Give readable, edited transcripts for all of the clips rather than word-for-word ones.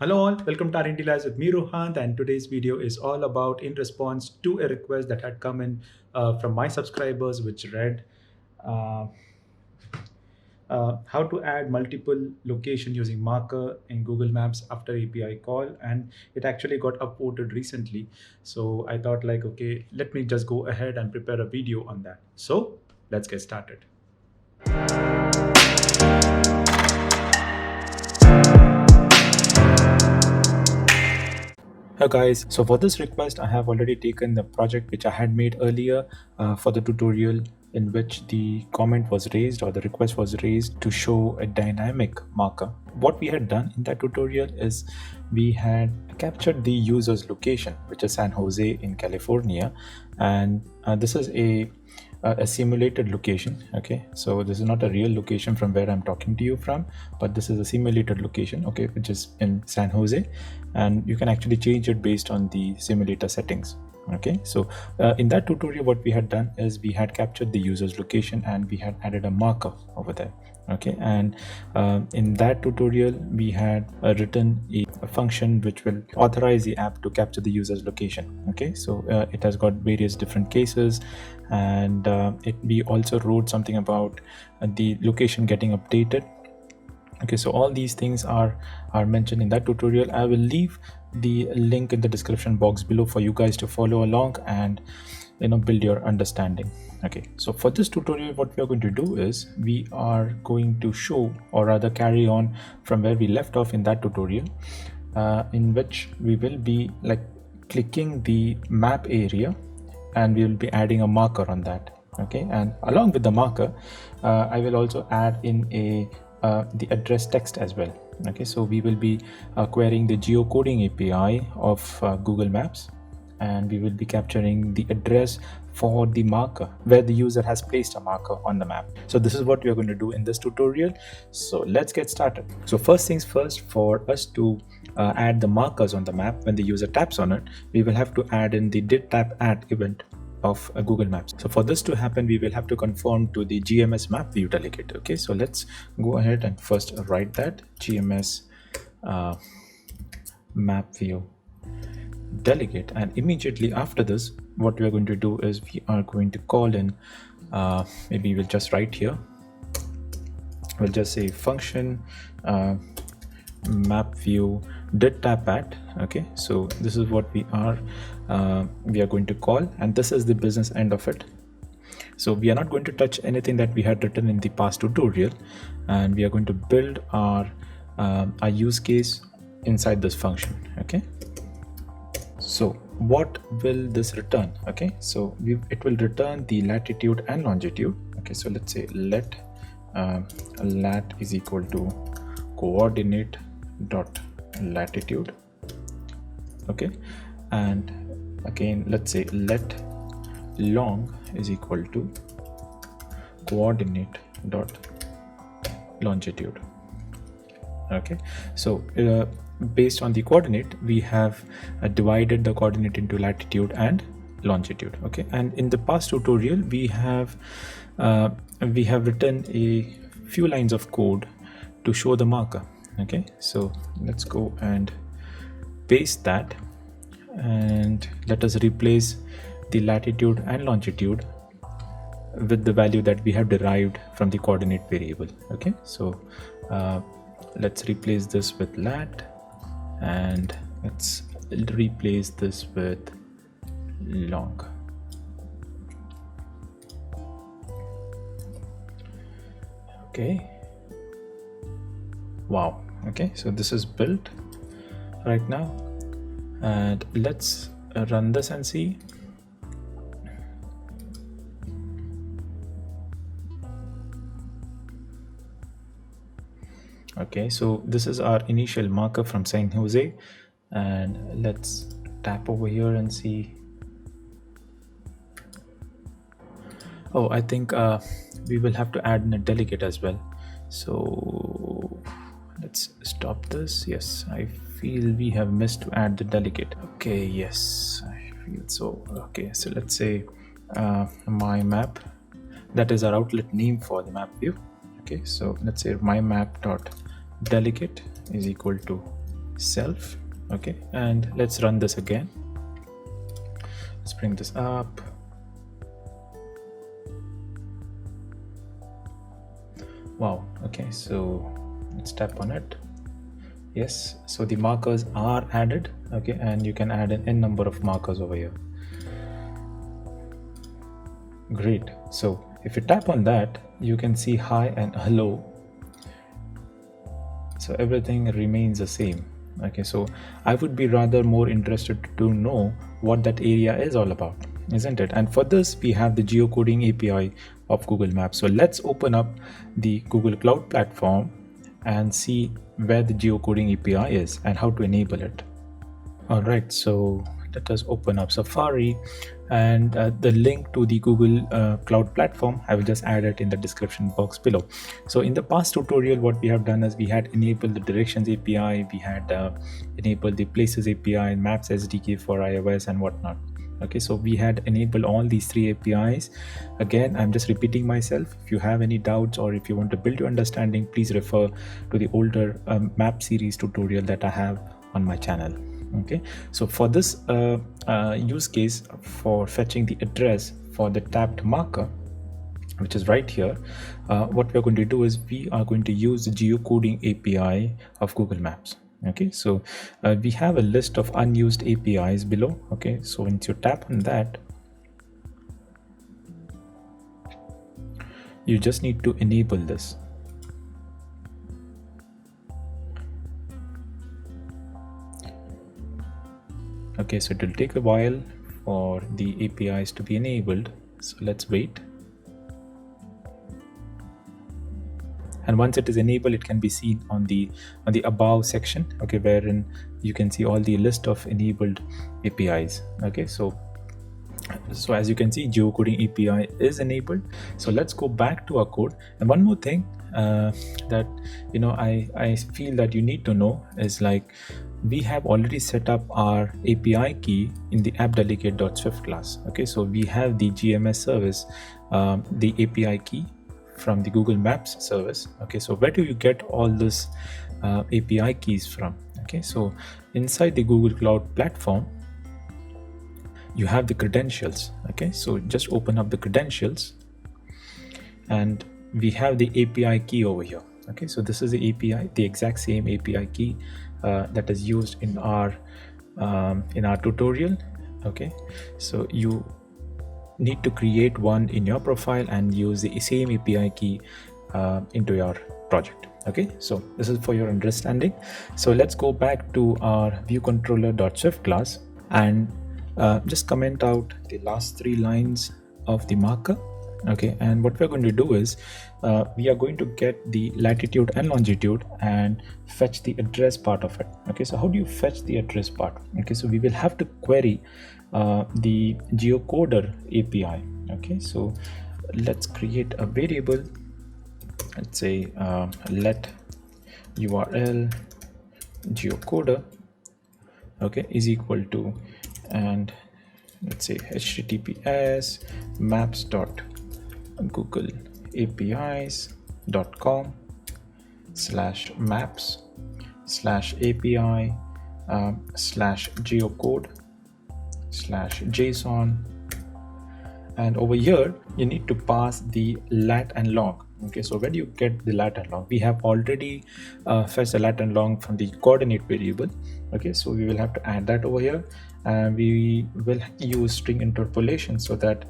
Hello all, welcome to R&D Labs with me Rohan, and today's video is all about in response to a request that had come in from my subscribers, which read uh, how to add multiple location using marker in Google Maps after API call, and it actually got upvoted recently. So I thought like, okay, let me just go ahead and prepare a video on that. So let's get started. Hi guys, so for this request I have already taken the project which I had made earlier for the tutorial, in which the comment was raised or the request was raised to show a dynamic marker. What we had done in that tutorial is we had captured the user's location, which is San Jose in California, and this is a simulated location. Okay, so this is not a real location from where I'm talking to you from, but this is a simulated location, okay, which is in San Jose, and you can actually change it based on the simulator settings. Okay, so in that tutorial what we had done is we had captured the user's location and we had added a marker over there. Okay, and in that tutorial we had written a function which will authorize the app to capture the user's location. Okay, so it has got various different cases, and we also wrote something about the location getting updated. Okay, so all these things are mentioned in that tutorial. I will leave the link in the description box below for you guys to follow along and build your understanding. Okay, so for this tutorial what we are going to do is we are going to show, or rather carry on from where we left off in that tutorial, in which we will be like clicking the map area and we will be adding a marker on that. Okay, and along with the marker I will also add in the address text as well. Okay, so we will be querying the GeoCoding API of Google Maps, and we will be capturing the address for the marker where the user has placed a marker on the map. So this is what we are going to do in this tutorial. So let's get started. So first things first, for us to add the markers on the map, when the user taps on it, we will have to add in the did tap at event of Google Maps. So for this to happen, we will have to conform to the GMS MapView delegate. Okay, so let's go ahead and first write that GMS MapView delegate, and immediately after this what we are going to do is we are going to call in maybe we'll just write here, we'll just say function map view did tap at. Okay, so this is what we are going to call, and this is the business end of it. So we are not going to touch anything that we had written in the past tutorial, and we are going to build our use case inside this function. Okay, so what will this return? Okay, so it will return the latitude and longitude. Okay, so let's say let lat is equal to coordinate dot latitude. Okay, and again let's say let long is equal to coordinate dot longitude. Okay, so based on the coordinate we have divided the coordinate into latitude and longitude. Okay, and in the past tutorial we have written a few lines of code to show the marker. Okay, so let's go and paste that, and let us replace the latitude and longitude with the value that we have derived from the coordinate variable. Okay, so let's replace this with lat, and let's replace this with long. Okay, wow. Okay, so this is built right now, and let's run this and see. Okay, so this is our initial marker from San Jose, and let's tap over here and see. Oh, I think we will have to add in a delegate as well. So let's stop this. Yes, I feel we have missed to add the delegate. Okay, yes, I feel so. Okay, so let's say my map, that is our outlet name for the MapView. Okay, so let's say my map dot delegate is equal to self. Okay, and let's run this again. Let's bring this up. Wow. Okay, so let's tap on it. Yes, so the markers are added. Okay, and you can add an n number of markers over here. Great. So if you tap on that, you can see hi and hello. So everything remains the same. Okay, so I would be rather more interested to know what that area is all about, isn't it? And for this, we have the GeoCoding API of Google Maps. So let's open up the Google Cloud Platform and see where the GeoCoding API is and how to enable it. All right, so let us open up Safari, and the link to the Google Cloud Platform, I will just add it in the description box below. So in the past tutorial, what we have done is we had enabled the Directions API, we had enabled the Places API and Maps SDK for iOS and whatnot. Okay, so we had enabled all these three APIs. Again, I'm just repeating myself. If you have any doubts or if you want to build your understanding, please refer to the older map series tutorial that I have on my channel. Okay, so for this use case for fetching the address for the tapped marker, which is right here, what we're going to do is we are going to use the GeoCoding API of Google Maps. Okay, so we have a list of unused APIs below. Okay, so once you tap on that, you just need to enable this. Okay, so it will take a while for the APIs to be enabled, so let's wait. And once it is enabled, it can be seen on the above section, okay, wherein you can see all the list of enabled APIs. Okay, so as you can see, GeoCoding API is enabled. So let's go back to our code. And one more thing that I feel that you need to know is, like, we have already set up our API key in the appdelegate.swift class. Okay, so we have the GMS service, the API key from the Google Maps service. Okay, so where do you get all this API keys from? Okay, so inside the Google Cloud Platform, you have the credentials. Okay, so just open up the credentials and we have the API key over here. Okay, so this is the API, the exact same API key that is used in our tutorial. Okay, so you need to create one in your profile and use the same API key into your project. Okay, so this is for your understanding. So let's go back to our viewController.swift class and just comment out the last 3 lines of the marker. Okay, and what we're going to do is we are going to get the latitude and longitude and fetch the address part of it. Okay, so how do you fetch the address part? Okay, so we will have to query the geocoder API. Okay, so let's create a variable. Let's say let URL geocoder, okay, is equal to, and let's say https maps.google.api/maps/API/geocode/JSON, and over here you need to pass the lat and long. Okay, so where do you get the lat and long? We have already fetched the lat and long from the coordinate variable. Okay, so we will have to add that over here, and we will use string interpolation so that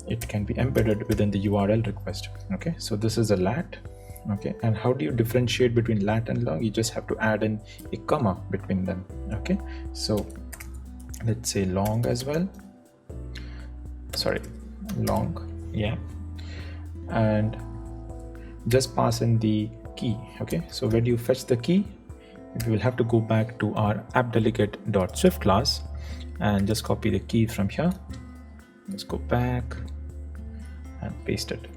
it can be embedded within the URL request. Okay, so this is a lat. Okay, and how do you differentiate between lat and long? You just have to add in a comma between them. Okay, so let's say long as well. Sorry, long, yeah, and just pass in the key. Okay, so where do you fetch the key? We will have to go back to our appdelegate.swift class and just copy the key from here. Let's go back and paste it.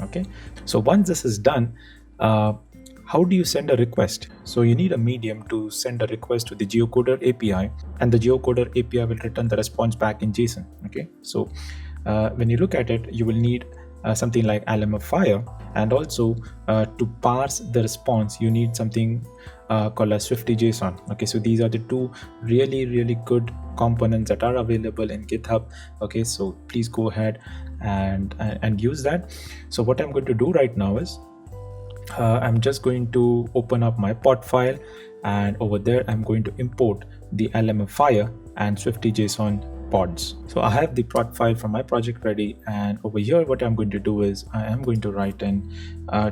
Okay, so once this is done, how do you send a request? So you need a medium to send a request to the geocoder API, and the geocoder API will return the response back in JSON. Okay, so when you look at it, you will need something like lmfire, and also to parse the response you need something called as swifty.json. Okay, so these are the two really good components that are available in GitHub. Okay, so please go ahead and use that. So what I'm going to do right now is I'm just going to open up my pod file, and over there I'm going to import the lmfire and swifty.json pods. So I have the prod file from my project ready, and over here what I'm going to do is I am going to write in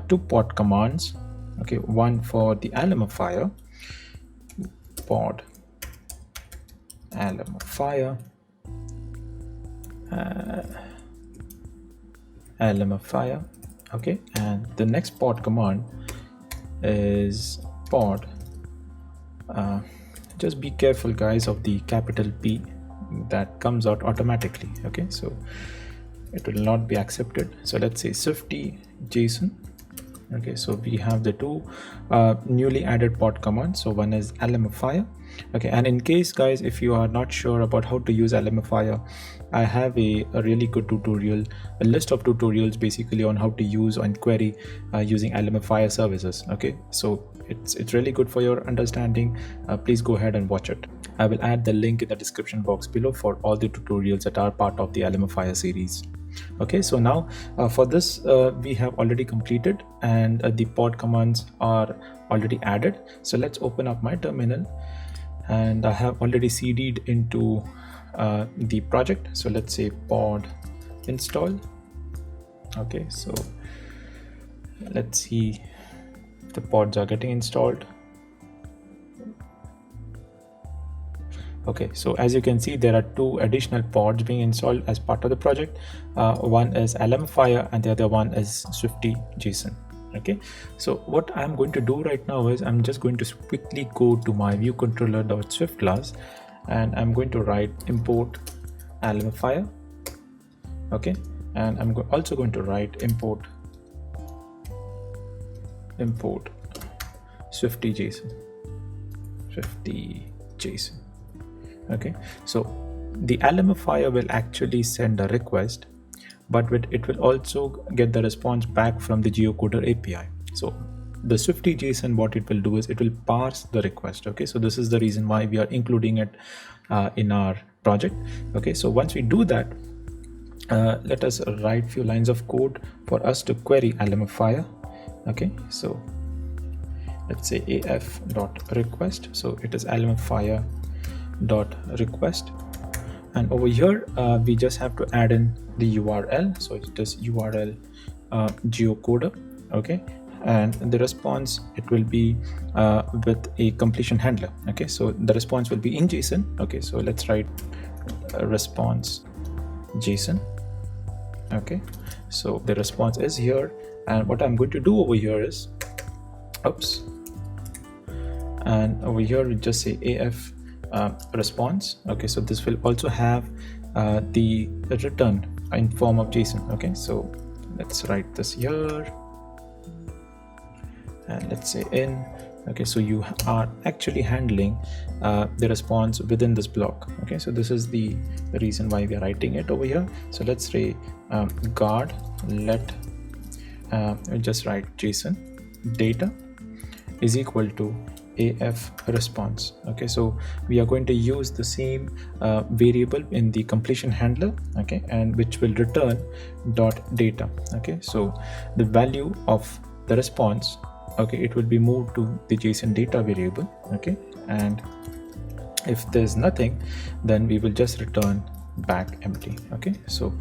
two pod commands. Okay, one for the lmfire, pod lmfire, lmfire. Okay, and the next pod command is pod. Just be careful, guys, of the capital P that comes out automatically. Okay, so it will not be accepted. So let's say swifty.json. Okay, so we have the two newly added pod commands. So one is lmfire. Okay, and in case, guys, if you are not sure about how to use lmfire, I have a really good tutorial, a list of tutorials basically on how to use and query using lmfire services. Okay, so it's really good for your understanding. Please go ahead and watch it. I will add the link in the description box below for all the tutorials that are part of the lmfire series. Okay, so now for this we have already completed, and the pod commands are already added. So let's open up my terminal, and I have already cd'd into the project. So let's say pod install. Okay, so let's see, the pods are getting installed. Okay, so as you can see, there are two additional pods being installed as part of the project. One is lmfire and the other one is swifty.json. Okay, so what I'm going to do right now is I'm just going to quickly go to my viewController.swift class, and I'm going to write import lmfire. Okay, and I'm also going to write import swifty.json. Okay, so the lmfire will actually send a request, but it will also get the response back from the GeoCoder API. So the swifty.json, what it will do is it will parse the request. Okay, so this is the reason why we are including it in our project. Okay, so once we do that, let us write few lines of code for us to query lmfire. Okay, so let's say af.request. So it is lmfire.request, and over here we just have to add in the URL. So it is URL GeoCoder. Okay, and the response, it will be with a completion handler. Okay, so the response will be in JSON. Okay, so let's write response JSON. Okay, so the response is here, and what I'm going to do over here is and over here we just say af response. Okay, so this will also have the return in form of JSON. Okay, so let's write this here, and let's say in. Okay, so you are actually handling the response within this block. Okay, so this is the reason why we are writing it over here. So let's say guard let just write JSON data is equal to af response. Okay, so we are going to use the same variable in the completion handler. Okay, and which will return dot data. Okay, so the value of the response, okay, it will be moved to the JSON data variable. Okay, and if there's nothing, then we will just return back empty. Okay, so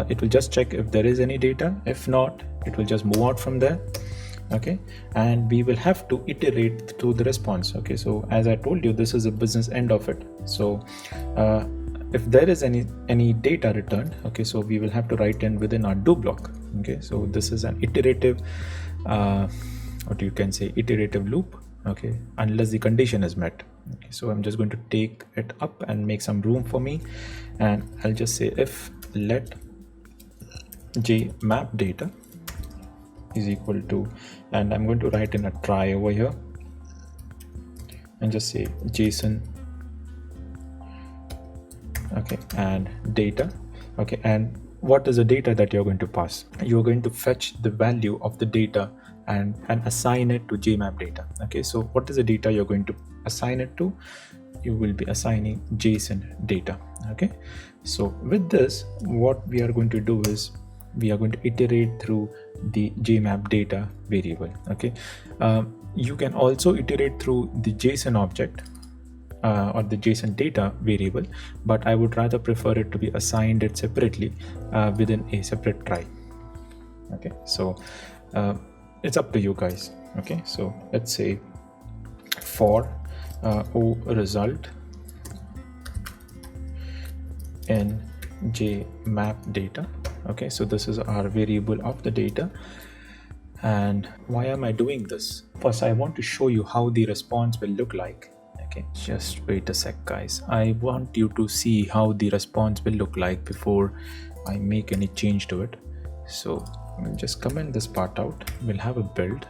it will just check if there is any data. If not, it will just move out from there. Okay, and we will have to iterate through the response. Okay, so as I told you, this is the business end of it. So if there is any data returned, okay, so we will have to write in within our do block. Okay, so this is an iterative what you can say iterative loop. Okay, unless the condition is met. Okay, so I'm just going to take it up and make some room for me, and I'll just say if let j map data is equal to, and I'm going to write in a try over here and just say JSON, okay, and data. Okay, and what is the data that you're going to pass? You're going to fetch the value of the data and assign it to JMap data. Okay, so what is the data you're going to assign it to? You will be assigning JSON data. Okay, so with this, what we are going to do is we are going to iterate through the JMap data variable. Okay, you can also iterate through the JSON object or the JSON data variable, but I would rather prefer it to be assigned it separately within a separate try. Okay, so it's up to you guys. Okay, so let's say for O result in JMap data. Okay, so this is our variable of the data. And why am I doing this? First, I want to show you how the response will look like. Okay, just wait a sec, guys. I want you to see how the response will look like before I make any change to it. So we'll just comment this part out. We'll have a build.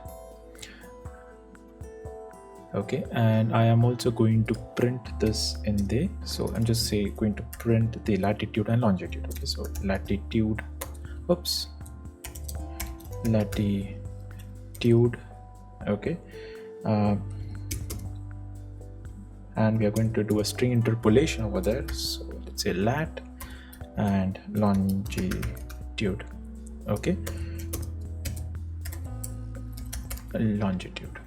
Okay, and I am also going to print this in there. So I'm just going to print the latitude and longitude. Okay, so latitude, latitude. Okay, and we are going to do a string interpolation over there. So let's say lat and longitude. Okay, longitude.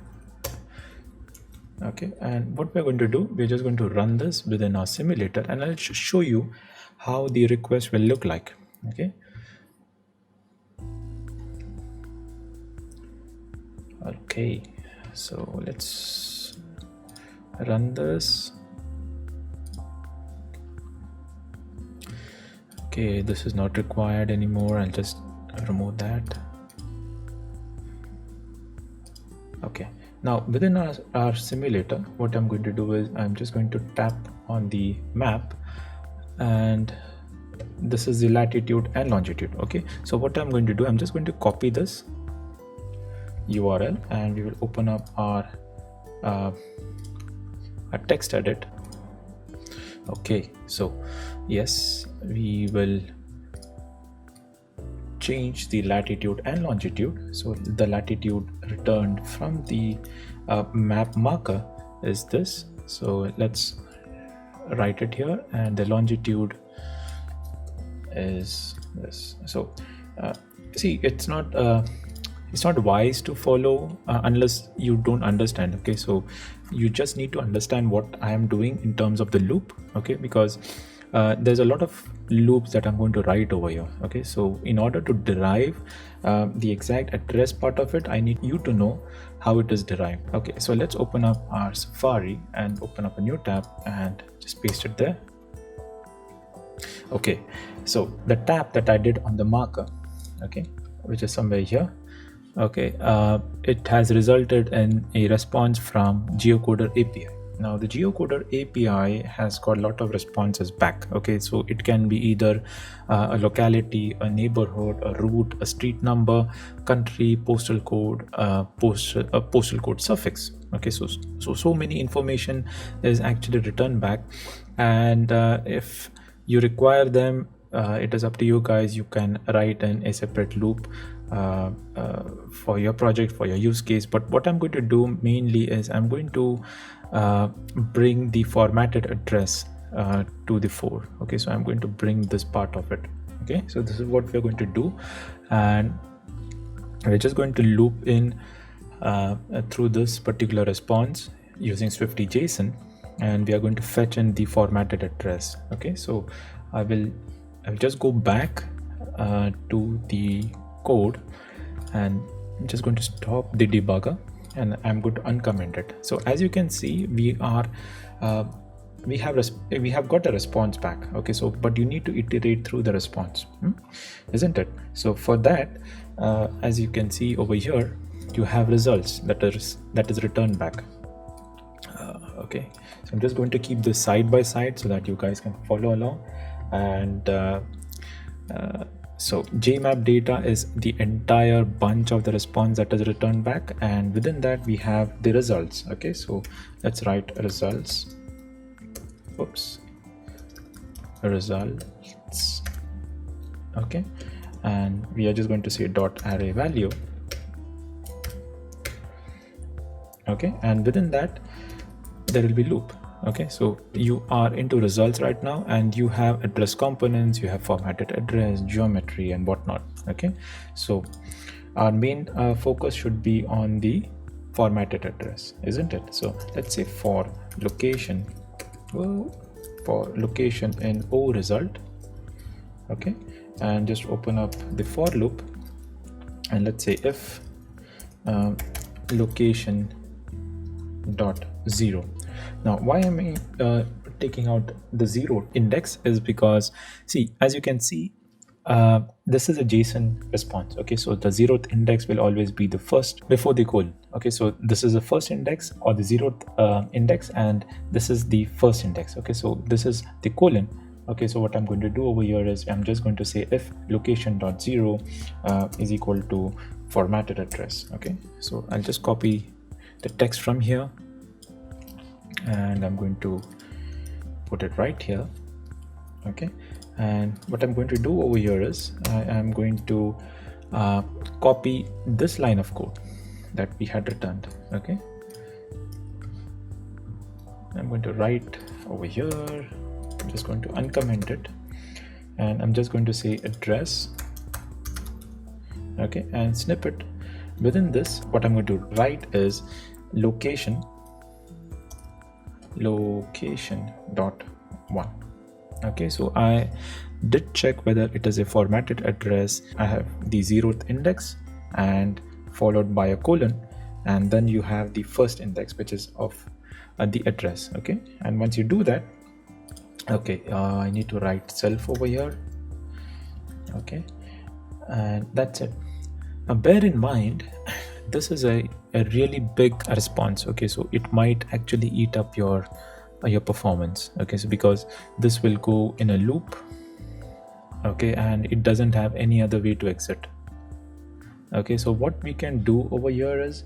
Okay, and what we're going to do, we're just going to run this within our simulator, and I'll show you how the request will look like. Okay, okay, so let's run this. Okay, this is not required anymore. I'll just remove that. Okay, now within our simulator, what I'm going to do is I'm just going to tap on the map, and this is the latitude and longitude. Okay, so what I'm going to do, I'm just going to copy this URL and we will open up our text edit. Okay, so yes, we will change the latitude and longitude. So the latitude returned from the map marker is this. So let's write it here, and the longitude is this. So see, it's not wise to follow unless you don't understand. Okay, so you just need to understand what I am doing in terms of the loop. Okay, because there's a lot of loops that I'm going to write over here. Okay, so in order to derive the exact address part of it, I need you to know how it is derived. Okay, so let's open up our Safari and open up a new tab and just paste it there. Okay, so the tab that I did on the marker, okay, which is somewhere here, okay, it has resulted in a response from GeoCoding API. Now the GeoCoding API has got a lot of responses back. Okay, so it can be either a locality, a neighborhood, a route, a street number, country, postal code, postal code suffix. Okay, so many information is actually returned back, and if you require them, it is up to you guys. You can write in a separate loop for your project, for your use case. But what I'm going to do mainly is I'm going to bring the formatted address to the fore. Okay, so I'm going to bring this part of it. Okay, so this is what we're going to do, and we're just going to loop in through this particular response using Swifty.json, and we are going to fetch in the formatted address. Okay, so I will just go back to the code, and I'm just going to stop the debugger, and I'm going to uncomment it. So as you can see, we have got a response back. Okay, so but you need to iterate through the response, isn't it? So for that, as you can see over here, you have results that is returned back. Okay, so I'm just going to keep this side by side so that you guys can follow along. And so JMap data is the entire bunch of the response that is returned back, and within that we have the results. Okay, so let's write results. Oops, results Okay, and we are just going to say dot array value. Okay, and within that there will be loop. Okay, so you are into results right now, and you have address components, you have formatted address, geometry, and whatnot. Okay, so our main focus should be on the formatted address, isn't it? So let's say for location, for location in O result. Okay, and just open up the for loop, and let's say if location dot 0. Now why am I taking out the 0 index is because, see, as you can see, this is a JSON response. Okay, so the 0th index will always be the first before the colon. Okay, so this is the first index or the 0th index, and this is the first index. Okay, so this is the colon. Okay, so what I'm going to do over here is I'm just going to say if location.0 is equal to formatted address. Okay, so I'll just copy the text from here, and I'm going to put it right here. Okay, and what I'm going to do over here is I'm going to copy this line of code that we had returned. Okay, I'm going to write over here. I'm just going to uncomment it, and I'm just going to say address. Okay, and snippet. Within this, what I'm going to write is location dot 1. Okay, so I did check whether it is a formatted address. I have the 0th index and followed by a colon, and then you have the first index, which is of the address. Okay, and once you do that, okay, I need to write self over here. Okay, and that's it. Now bear in mind, this is a really big response. Okay, so it might actually eat up your performance. Okay, so because this will go in a loop. Okay, and it doesn't have any other way to exit. Okay, so what we can do over here is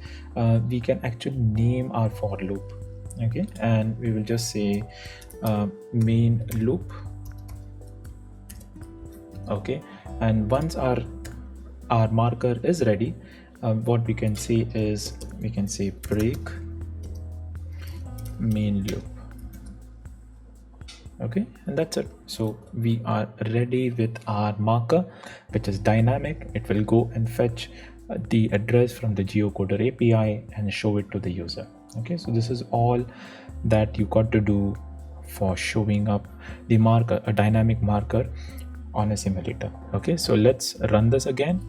we can actually name our for loop. Okay, and we will just say main loop. Okay, and once our marker is ready, what we can say is we can say break main loop. Okay, and that's it. So we are ready with our marker, which is dynamic. It will go and fetch the address from the GeoCoder API and show it to the user. Okay, so this is all that you got to do for showing up the marker, a dynamic marker on a simulator. Okay, so let's run this again.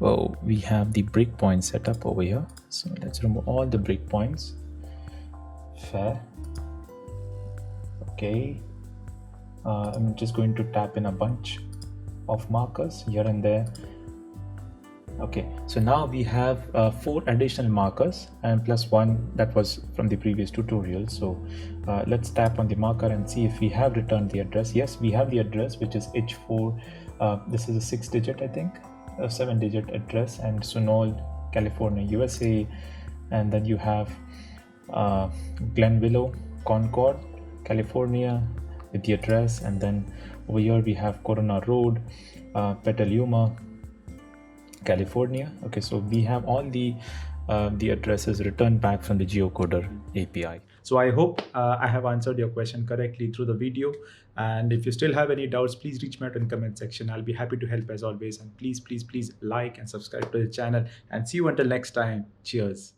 Well, we have the breakpoint set up over here, so let's remove all the breakpoints. Fair. Okay, I'm just going to tap in a bunch of markers here and there. Okay, so now we have 4 additional markers and plus 1 that was from the previous tutorial. So let's tap on the marker and see if we have returned the address. Yes, we have the address, which is H4. This is a 6-digit, I think, a 7-digit address, and Sunol, California, USA. And then you have Glenvillow, Concord, California with the address. And then over here we have Corona Road, Petaluma, California. Okay, so we have all the addresses returned back from the GeoCoder API. So I hope I have answered your question correctly through the video. And if you still have any doubts, please reach me out in the comment section. I'll be happy to help as always. And please like and subscribe to the channel. And see you until next time. Cheers.